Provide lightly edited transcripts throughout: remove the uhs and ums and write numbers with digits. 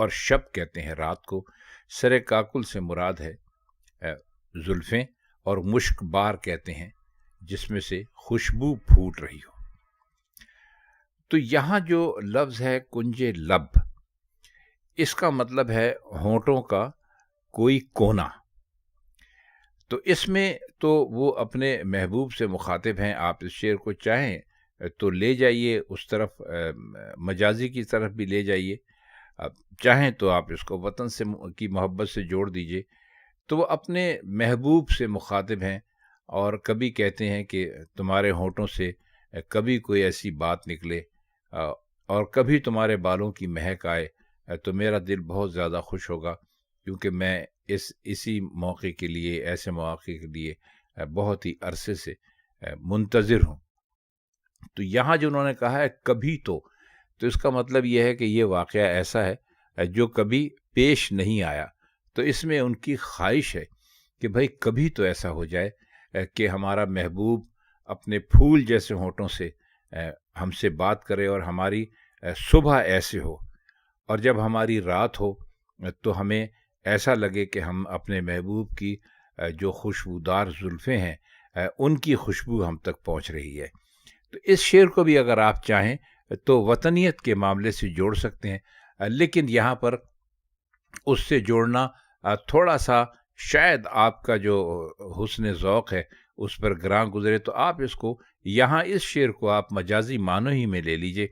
اور شب کہتے ہیں رات کو. سر کاکل سے مراد ہے زلفیں، اور مشک بار کہتے ہیں جس میں سے خوشبو پھوٹ رہی ہو. تو یہاں جو لفظ ہے کنجے لب، اس کا مطلب ہے ہونٹوں کا کوئی کونا. تو اس میں تو وہ اپنے محبوب سے مخاطب ہیں. آپ اس شعر کو چاہیں تو لے جائیے اس طرف، مجازی کی طرف بھی لے جائیے، چاہیں تو آپ اس کو وطن سے کی محبت سے جوڑ دیجئے. تو وہ اپنے محبوب سے مخاطب ہیں، اور کبھی کہتے ہیں کہ تمہارے ہونٹوں سے کبھی کوئی ایسی بات نکلے اور کبھی تمہارے بالوں کی مہک آئے تو میرا دل بہت زیادہ خوش ہوگا، کیونکہ میں اسی موقع کے لیے، ایسے مواقع کے لیے بہت ہی عرصے سے منتظر ہوں. تو یہاں جو انہوں نے کہا ہے کبھی تو اس کا مطلب یہ ہے کہ یہ واقعہ ایسا ہے جو کبھی پیش نہیں آیا. تو اس میں ان کی خواہش ہے کہ بھائی کبھی تو ایسا ہو جائے کہ ہمارا محبوب اپنے پھول جیسے ہونٹوں سے ہم سے بات کرے، اور ہماری صبح ایسے ہو، اور جب ہماری رات ہو تو ہمیں ایسا لگے کہ ہم اپنے محبوب کی جو خوشبودار زلفیں ہیں ان کی خوشبو ہم تک پہنچ رہی ہے. تو اس شعر کو بھی اگر آپ چاہیں تو وطنیت کے معاملے سے جوڑ سکتے ہیں، لیکن یہاں پر اس سے جوڑنا تھوڑا سا شاید آپ کا جو حسن ذوق ہے اس پر گراں گزرے. تو آپ اس کو یہاں اس شعر کو آپ مجازی معنی ہی میں لے لیجئے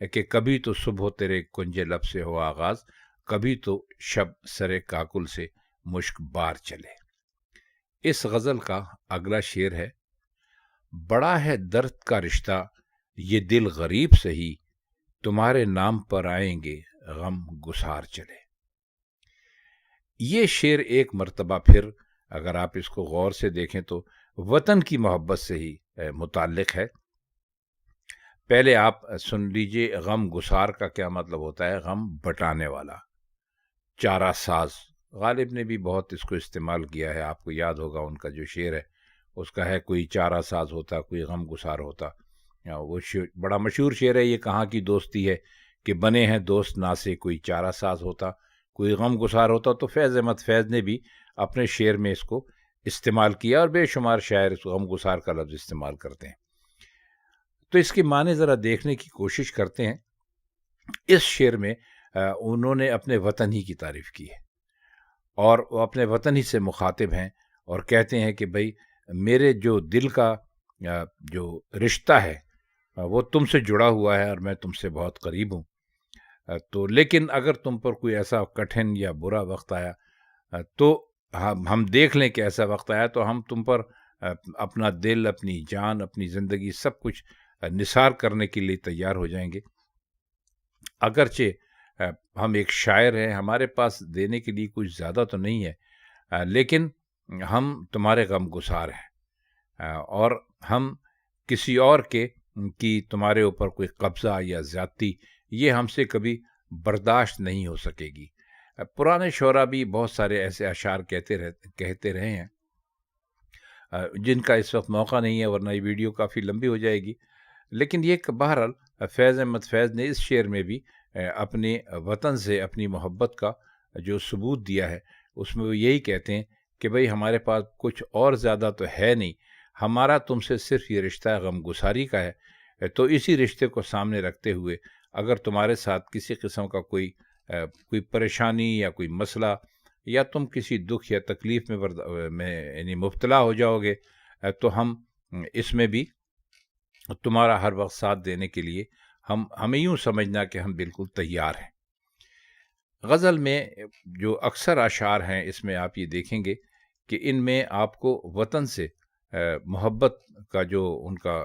کہ کبھی تو صبح تیرے کنجے لب سے ہو آغاز، کبھی تو شب سرے کاکل سے مشک بار چلے. اس غزل کا اگلا شعر ہے: بڑا ہے درد کا رشتہ یہ دل غریب سہی، تمہارے نام پر آئیں گے غم گسار چلے. یہ شعر ایک مرتبہ پھر اگر آپ اس کو غور سے دیکھیں تو وطن کی محبت سے ہی متعلق ہے. پہلے آپ سن لیجئے غم گسار کا کیا مطلب ہوتا ہے. غم بٹانے والا، چارہ ساز. غالب نے بھی بہت اس کو استعمال کیا ہے، آپ کو یاد ہوگا ان کا جو شعر ہے اس کا ہے کوئی چارہ ساز ہوتا، کوئی غم گسار ہوتا. وہ بڑا مشہور شعر ہے. یہ کہاں کی دوستی ہے کہ بنے ہیں دوست نا سے، کوئی چارہ ساز ہوتا، کوئی غم گسار ہوتا. تو فیض احمد فیض نے بھی اپنے شعر میں اس کو استعمال کیا، اور بے شمار شاعر اس غم گسار کا لفظ استعمال کرتے ہیں. تو اس کے معنی ذرا دیکھنے کی کوشش کرتے ہیں. اس شعر میں انہوں نے اپنے وطن ہی کی تعریف کی ہے، اور وہ اپنے وطن ہی سے مخاطب ہیں، اور کہتے ہیں کہ بھئی میرے جو دل کا جو رشتہ ہے وہ تم سے جڑا ہوا ہے، اور میں تم سے بہت قریب ہوں. تو لیکن اگر تم پر کوئی ایسا کٹھن یا برا وقت آیا تو ہم دیکھ لیں کہ ایسا وقت آیا تو ہم تم پر اپنا دل، اپنی جان، اپنی زندگی، سب کچھ نثار کرنے کے لیے تیار ہو جائیں گے. اگرچہ ہم ایک شاعر ہیں، ہمارے پاس دینے کے لیے کچھ زیادہ تو نہیں ہے، لیکن ہم تمہارے غم گسار ہیں، اور ہم کسی اور کی تمہارے اوپر کوئی قبضہ یا زیادتی یہ ہم سے کبھی برداشت نہیں ہو سکے گی. پرانے شعراء بھی بہت سارے ایسے اشعار کہتے رہے ہیں جن کا اس وقت موقع نہیں ہے، ورنہ یہ ویڈیو کافی لمبی ہو جائے گی. لیکن یہ بہرحال فیض احمد فیض نے اس شعر میں بھی اپنے وطن سے اپنی محبت کا جو ثبوت دیا ہے، اس میں وہ یہی کہتے ہیں کہ بھئی ہمارے پاس کچھ اور زیادہ تو ہے نہیں، ہمارا تم سے صرف یہ رشتہ غم گساری کا ہے. تو اسی رشتے کو سامنے رکھتے ہوئے اگر تمہارے ساتھ کسی قسم کا کوئی پریشانی یا کوئی مسئلہ، یا تم کسی دکھ یا تکلیف میں یعنی مبتلا ہو جاؤ گے، تو ہم اس میں بھی تمہارا ہر وقت ساتھ دینے کے لیے ہمیں یوں سمجھنا کہ ہم بالکل تیار ہیں. غزل میں جو اکثر اشعار ہیں اس میں آپ یہ دیکھیں گے کہ ان میں آپ کو وطن سے محبت کا جو ان کا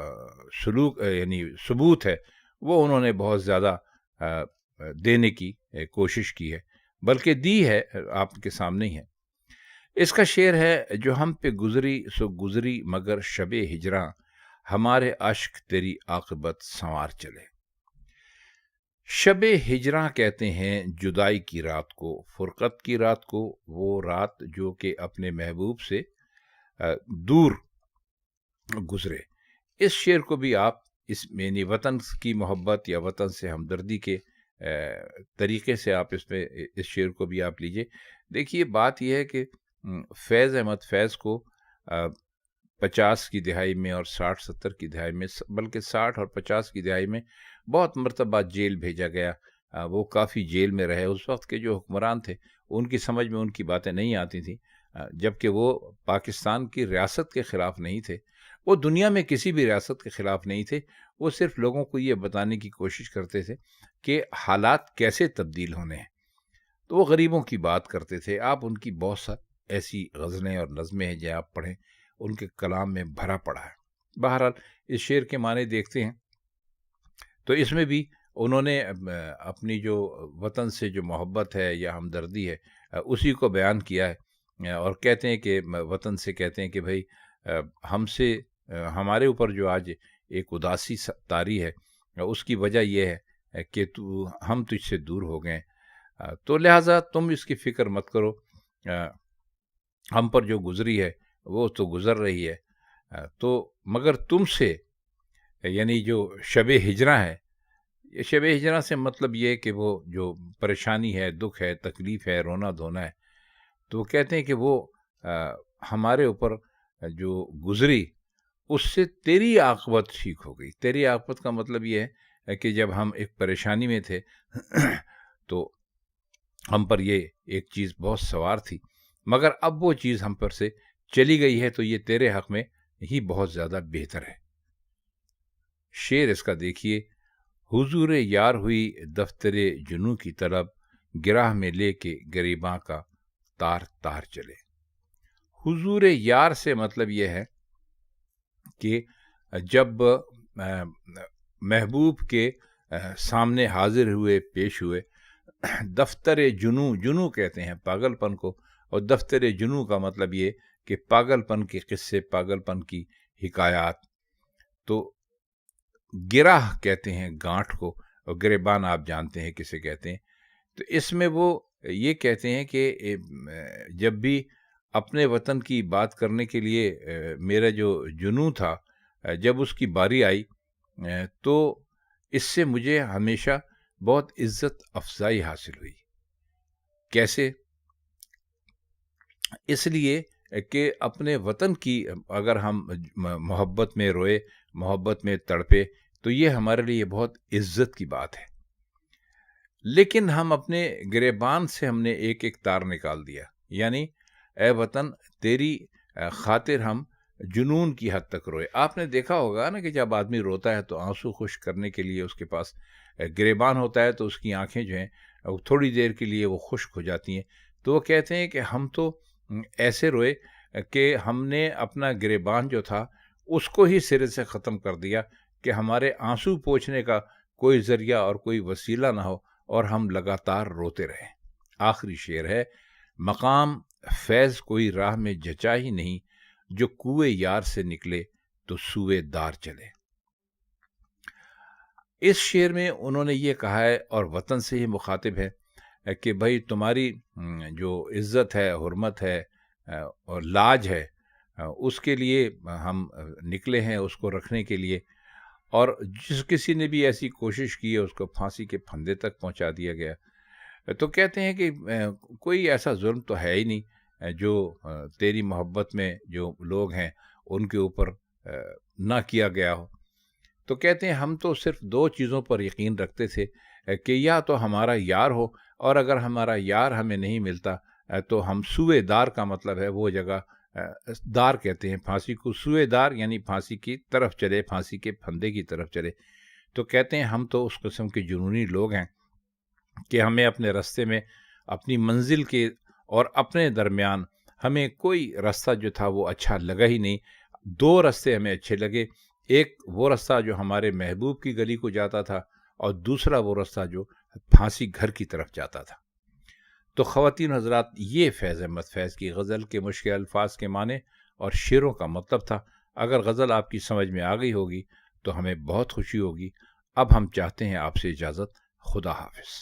سلوک یعنی ثبوت ہے وہ انہوں نے بہت زیادہ دینے کی کوشش کی ہے، بلکہ دی ہے، آپ کے سامنے ہی ہے. اس کا شعر ہے: جو ہم پہ گزری سو گزری مگر شب ہجراں، ہمارے عشق تیری عاقبت سنوار چلے. شب ہجراں کہتے ہیں جدائی کی رات کو، فرقت کی رات کو، وہ رات جو کہ اپنے محبوب سے دور گزرے. اس شعر کو بھی آپ اس یعنی وطن کی محبت یا وطن سے ہمدردی کے طریقے سے آپ اس شعر کو بھی آپ لیجئے. دیکھیے بات یہ ہے کہ فیض احمد فیض کو 50 کی دہائی میں اور 60-70 کی دہائی میں، بلکہ 60 اور 50 کی دہائی میں بہت مرتبہ جیل بھیجا گیا. وہ کافی جیل میں رہے. اس وقت کے جو حکمران تھے ان کی سمجھ میں ان کی باتیں نہیں آتی تھیں، جبکہ وہ پاکستان کی ریاست کے خلاف نہیں تھے، وہ دنیا میں کسی بھی ریاست کے خلاف نہیں تھے. وہ صرف لوگوں کو یہ بتانے کی کوشش کرتے تھے کہ حالات کیسے تبدیل ہونے ہیں. تو وہ غریبوں کی بات کرتے تھے. آپ ان کی بہت سا ایسی غزلیں اور نظمیں ہیں جو آپ پڑھیں، ان کے کلام میں بھرا پڑا ہے. بہرحال اس شعر کے معنی دیکھتے ہیں تو اس میں بھی انہوں نے اپنی جو وطن سے جو محبت ہے یا ہمدردی ہے اسی کو بیان کیا ہے، اور کہتے ہیں کہ وطن سے کہتے ہیں کہ بھائی ہمارے اوپر جو آج ایک اداسی طاری ہے، اس کی وجہ یہ ہے کہ ہم تجھ سے دور ہو گئے، تو لہٰذا تم اس کی فکر مت کرو، ہم پر جو گزری ہے وہ تو گزر رہی ہے، تو مگر تم سے، یعنی جو شب ہجرہ ہے، شب ہجرہ سے مطلب یہ کہ وہ جو پریشانی ہے، دکھ ہے، تکلیف ہے، رونا دھونا ہے، تو وہ کہتے ہیں کہ وہ ہمارے اوپر جو گزری اس سے تیری عاقبت ٹھیک ہو گئی. تیری عاقبت کا مطلب یہ ہے کہ جب ہم ایک پریشانی میں تھے تو ہم پر یہ ایک چیز بہت سوار تھی، مگر اب وہ چیز ہم پر سے چلی گئی ہے، تو یہ تیرے حق میں ہی بہت زیادہ بہتر ہے. شعر اس کا دیکھیے: حضور یار ہوئی دفتر جنوں کی طلب، گراہ میں لے کے گریباں کا تار تار چلے. حضور یار سے مطلب یہ ہے کہ جب محبوب کے سامنے حاضر ہوئے، پیش ہوئے، دفتر جنوں کہتے ہیں پاگل پن کو، اور دفتر جنوں کا مطلب یہ کہ پاگل پن کے قصے، پاگل پن کی حکایات. تو گراہ کہتے ہیں گانٹھ کو، اور گریبان آپ جانتے ہیں کسے کہتے ہیں. تو اس میں وہ یہ کہتے ہیں کہ جب بھی اپنے وطن کی بات کرنے کے لیے میرا جو جنوں تھا، جب اس کی باری آئی تو اس سے مجھے ہمیشہ بہت عزت افزائی حاصل ہوئی. کیسے؟ اس لیے کہ اپنے وطن کی اگر ہم محبت میں روئے، محبت میں تڑپے، تو یہ ہمارے لیے بہت عزت کی بات ہے. لیکن ہم اپنے گریبان سے ہم نے ایک ایک تار نکال دیا، یعنی اے وطن تیری خاطر ہم جنون کی حد تک روئے. آپ نے دیکھا ہوگا نا کہ جب آدمی روتا ہے تو آنسو خشک کرنے کے لیے اس کے پاس گریبان ہوتا ہے، تو اس کی آنکھیں جو ہیں تھوڑی دیر کے لیے وہ خشک ہو جاتی ہیں. تو وہ کہتے ہیں کہ ہم تو ایسے روئے کہ ہم نے اپنا گریبان جو تھا اس کو ہی سرے سے ختم کر دیا کہ ہمارے آنسو پوچھنے کا کوئی ذریعہ اور کوئی وسیلہ نہ ہو، اور ہم لگاتار روتے رہے. آخری شعر ہے: مقام فیض کوئی راہ میں جچا ہی نہیں، جو کوئے یار سے نکلے تو سوئے دار چلے. اس شعر میں انہوں نے یہ کہا ہے، اور وطن سے ہی مخاطب ہے، کہ بھائی تمہاری جو عزت ہے، حرمت ہے اور لاج ہے، اس کے لیے ہم نکلے ہیں، اس کو رکھنے کے لیے. اور جس کسی نے بھی ایسی کوشش کی ہے اس کو پھانسی کے پھندے تک پہنچا دیا گیا. تو کہتے ہیں کہ کوئی ایسا ظلم تو ہے ہی نہیں جو تیری محبت میں جو لوگ ہیں ان کے اوپر نہ کیا گیا ہو. تو کہتے ہیں ہم تو صرف 2 چیزوں پر یقین رکھتے تھے، کہ یا تو ہمارا یار ہو، اور اگر ہمارا یار ہمیں نہیں ملتا تو ہم سوئے دار کا مطلب ہے وہ جگہ، دار کہتے ہیں پھانسی کو، سوئے دار یعنی پھانسی کی طرف چلے، پھانسی کے پھندے کی طرف چلے. تو کہتے ہیں ہم تو اس قسم کے جنونی لوگ ہیں کہ ہمیں اپنے راستے میں، اپنی منزل کے اور اپنے درمیان ہمیں کوئی راستہ جو تھا وہ اچھا لگا ہی نہیں. 2 راستے ہمیں اچھے لگے، ایک وہ راستہ جو ہمارے محبوب کی گلی کو جاتا تھا، اور دوسرا وہ راستہ جو پھانسی گھر کی طرف جاتا تھا. تو خواتین حضرات، یہ فیض احمد فیض کی غزل کے مشکل الفاظ کے معنی اور شعروں کا مطلب تھا. اگر غزل آپ کی سمجھ میں آ گئی ہوگی تو ہمیں بہت خوشی ہوگی. اب ہم چاہتے ہیں آپ سے اجازت. خدا حافظ.